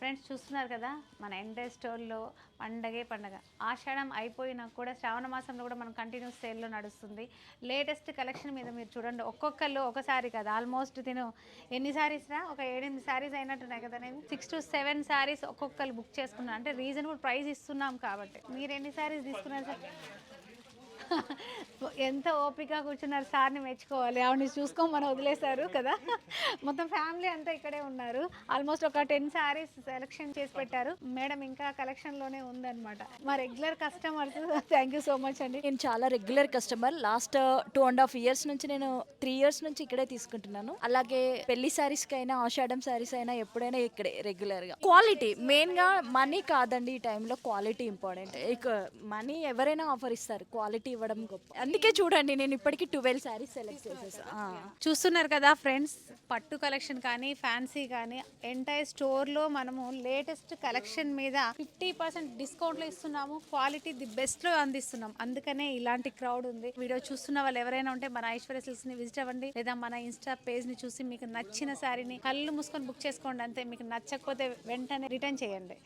Friends చూస్తున్నారు కదా మన ఎంటైర్ స్టోర్లో పండగే పండగ. ఆషాఢం అయిపోయినా కూడా శ్రావణ మాసంలో కూడా మనం కంటిన్యూస్ సేల్లో నడుస్తుంది. లేటెస్ట్ కలెక్షన్ మీద మీరు చూడండి, ఒక్కొక్కళ్ళు ఒక సారీ కదా, ఆల్మోస్ట్ తిను ఎన్ని సారీస్ రా, ఒక 7-8 సారీస్ అయినట్టున్నాయి కదా. నేను 6 to 7 సారీస్ ఒక్కొక్కరు బుక్ చేసుకున్నాను. అంటే రీజనబుల్ ప్రైస్ ఇస్తున్నాం కాబట్టి. మీరు ఎన్ని సారీస్ తీసుకున్నారు సార్? ఎంత ఓపిక కూర్చున్నారు, సార్ని మెచ్చుకోవాలి. ఆవిడని చూసుకోమని వదిలేశారు కదా. మొత్తం ఫ్యామిలీ అంతా ఇక్కడే ఉన్నారు. ఆల్మోస్ట్ ఒక 10 శారీస్ సెలెక్షన్ చేసి పెట్టారు మేడం. ఇంకా కలెక్షన్లోనే ఉందన్నమాట. మా regular customers. Thank you so much అండి. నేను చాలా రెగ్యులర్ కస్టమర్. లాస్ట్ 2.5 years నుంచి నేను 3 years నుంచి ఇక్కడే తీసుకుంటున్నాను. అలాగే పెళ్లి శారీస్ కైనా ఆషాఢం శారీస్ అయినా ఎప్పుడైనా ఇక్కడే రెగ్యులర్ గా. క్వాలిటీ మెయిన్ గా, మనీ కాదండి. ఈ టైంలో క్వాలిటీ ఇంపార్టెంట్. ఇక మనీ ఎవరైనా ఆఫర్ ఇస్తారు, క్వాలిటీ ఇవ్వడం గొప్ప. అందుకే చూడండి, నేను ఇప్పటికి 12 శారీస్ సెలెక్ట్ చేసేసాను. చూస్తున్నారు కదా ఫ్రెండ్స్, పట్టు కలెక్షన్ కానీ ఫ్యాన్సీ కానీ ఎంటైర్ స్టోర్లో మనము లేటెస్ట్ కలెక్షన్ మీద 50% డిస్కౌంట్లో ఇస్తున్నాము. క్వాలిటీ ది బెస్ట్లో అందిస్తున్నాం. అందుకనే ఇలాంటి క్రౌడ్ ఉంది. వీడియో చూస్తున్న వాళ్ళు ఎవరైనా ఉంటే మన ఐశ్వర్య సిల్క్స్ని విజిట్ అవ్వండి, లేదా మన ఇన్స్టా పేజ్ని చూసి మీకు నచ్చిన శారీని కళ్ళు మూసుకొని బుక్ చేసుకోండి. అంతే. మీకు నచ్చకపోతే వెంటనే రిటర్న్ చేయండి.